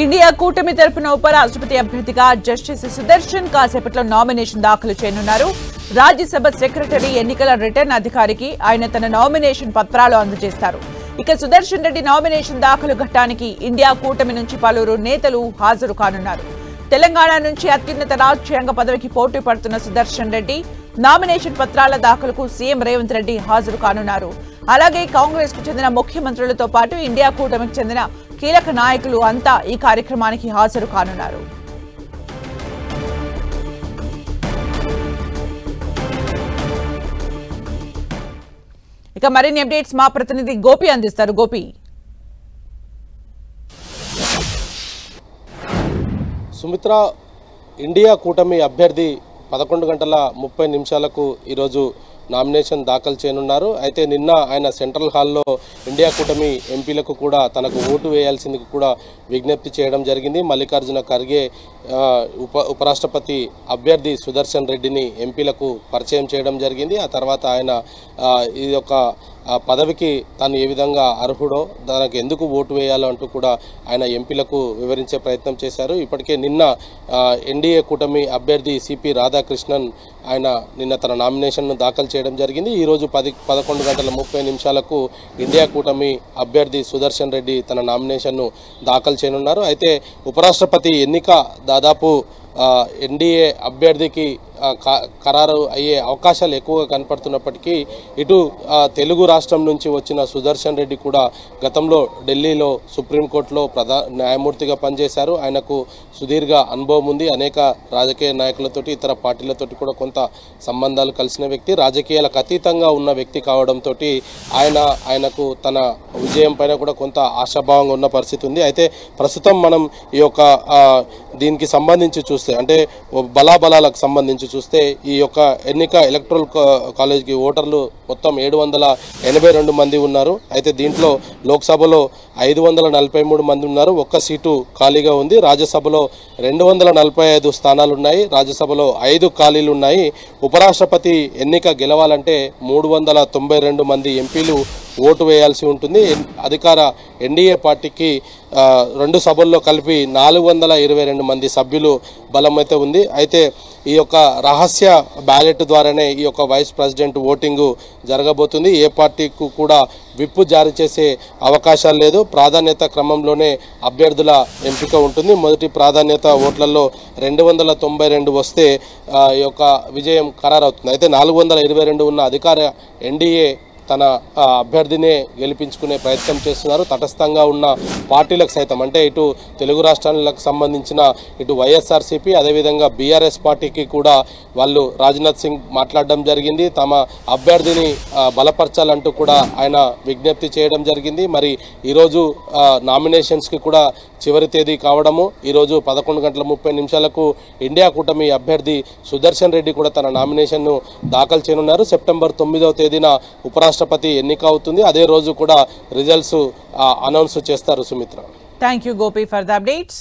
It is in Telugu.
ఇండియా కూటమి తరపున ఉపరాష్ట్రపతి అభ్యర్థిగా జస్టిస్ సుదర్శన్ కాసేపట్లో నామినేషన్ దాఖలు చేయనున్నారు. రాజ్యసభ సెక్రటరీ ఎన్నికల రిటర్న్ అధికారికి ఆయన తన నామినేషన్ పత్రాలు అందజేస్తారు. ఇక సుదర్శన్ రెడ్డి నామినేషన్ దాఖలు ఘట్టానికి ఇండియా కూటమి నుంచి పలువురు నేతలు హాజరు కానున్నారు. తెలంగాణ నుంచి అత్యున్నత రాజ్యాంగ పదవికి పోటీ పడుతున్న సుదర్శన్ రెడ్డి నామినేషన్ పత్రాల దాఖలుకు సీఎం రేవంత్ రెడ్డి హాజరు కానున్నారు. అలాగే కాంగ్రెస్ కు చెందిన ముఖ్యమంత్రులతో పాటు ఇండియా కూటమికి చెందిన కీలక నాయకులు అంతా ఈ కార్యక్రమానికి హాజరు కానున్నారు. ఇక మరిన్ని అప్డేట్స్ మా ప్రతినిధి గోపి అందిస్తారు. గోపి, సుమిత్ర, ఇండియా కూటమి అభ్యర్థి 11:30 ఈరోజు నామినేషన్ దాఖలు చేయనున్నారు. అయితే నిన్న ఆయన సెంట్రల్ హాల్లో ఇండియా కూటమి ఎంపీలకు కూడా తనకు ఓటు వేయాల్సింది కూడా విజ్ఞప్తి చేయడం జరిగింది. మల్లికార్జున ఖర్గే ఉపరాష్ట్రపతి అభ్యర్థి సుదర్శన్ రెడ్డిని ఎంపీలకు పరిచయం చేయడం జరిగింది. ఆ తర్వాత ఆయన ఈ యొక్క పదవికి తాను ఏ విధంగా అర్హుడో, తనకు ఎందుకు ఓటు వేయాలో అంటూ కూడా ఆయన ఎంపీలకు వివరించే ప్రయత్నం చేశారు. ఇప్పటికే నిన్న ఎన్డీఏ కూటమి అభ్యర్థి సిపి రాధాకృష్ణన్ ఆయన నిన్న తన నామినేషన్ను దాఖలు చేయడం జరిగింది. ఈరోజు 11:30 ఇండియా కూటమి అభ్యర్థి సుదర్శన్ రెడ్డి తన నామినేషన్ను దాఖలు చేయనున్నారు. అయితే ఉపరాష్ట్రపతి ఎన్నిక దాదాపు ఎన్డీఏ అభ్యర్థికి ఖరారు అయ్యే అవకాశాలు ఎక్కువగా కనపడుతున్నప్పటికీ ఇటు తెలుగు రాష్ట్రం నుంచి వచ్చిన సుదర్శన్ రెడ్డి కూడా గతంలో ఢిల్లీలో సుప్రీంకోర్టులో న్యాయమూర్తిగా పనిచేశారు. ఆయనకు సుదీర్ఘ అనుభవం ఉంది. అనేక రాజకీయ నాయకులతోటి ఇతర పార్టీలతోటి కూడా కొంత సంబంధాలు కలిసిన వ్యక్తి, రాజకీయాలకు అతీతంగా ఉన్న వ్యక్తి కావడంతో ఆయనకు తన విజయం పైన కూడా కొంత ఆశాభావంగా ఉన్న పరిస్థితి ఉంది. అయితే ప్రస్తుతం మనం ఈ యొక్క దీనికి సంబంధించి చూస్తే, అంటే బలాబలాలకు సంబంధించి చూస్తే, ఈ యొక్క ఎన్నిక ఎలక్టరల్ కాలేజ్కి ఓటర్లు మొత్తం 782 మంది ఉన్నారు. అయితే దీంట్లో లోక్సభలో 543 మంది ఉన్నారు. ఒక్క సీటు ఖాళీగా ఉంది. రాజ్యసభలో 245 స్థానాలు ఉన్నాయి. రాజ్యసభలో 5 ఖాళీలు ఉన్నాయి. ఉపరాష్ట్రపతి ఎన్నిక గెలవాలంటే 392 మంది ఎంపీలు ఓటు వేయాల్సి ఉంటుంది. అధికార ఎన్డీఏ పార్టీకి 2 సభల్లో కలిపి 422 మంది సభ్యులు బలం అయితే ఉంది. అయితే ఈ యొక్క రహస్య బ్యాలెట్ ద్వారానే ఈ యొక్క వైస్ ప్రెసిడెంట్ ఓటింగు జరగబోతుంది. ఏ పార్టీకు కూడా విప్పు జారీ చేసే అవకాశాలు లేదు. ప్రాధాన్యత క్రమంలోనే అభ్యర్థుల ఎంపిక ఉంటుంది. మొదటి ప్రాధాన్యత ఓట్లలో 292 వస్తే ఈ యొక్క విజయం ఖరారవుతుంది. అయితే 422 ఉన్న అధికార ఎన్డీఏ తన అభ్యర్థినే గెలిపించుకునే ప్రయత్నం చేస్తున్నారు. తటస్థంగా ఉన్న పార్టీలకు సైతం, అంటే ఇటు తెలుగు రాష్ట్రాలకు సంబంధించిన ఇటు వైఎస్ఆర్సీపీ, అదేవిధంగా బీఆర్ఎస్ పార్టీకి కూడా వాళ్ళు రాజ్నాథ్ సింగ్ మాట్లాడడం జరిగింది. తమ అభ్యర్థిని బలపరచాలంటూ కూడా ఆయన విజ్ఞప్తి చేయడం జరిగింది. మరి ఈరోజు నామినేషన్స్కి కూడా చివరి తేదీ కావడము, ఈరోజు 11:30 ఇండియా కూటమి అభ్యర్థి సుదర్శన్ రెడ్డి కూడా తన నామినేషన్ను దాఖలు చేయనున్నారు. సెప్టెంబర్ 9వ తేదీన ఉపరాష్ట్రపతి ఎన్నిక అవుతుంది. అదే రోజు కూడా రిజల్ట్స్ అనౌన్స్ చేస్తారు. Sumitra, thank you Gopi for the updates.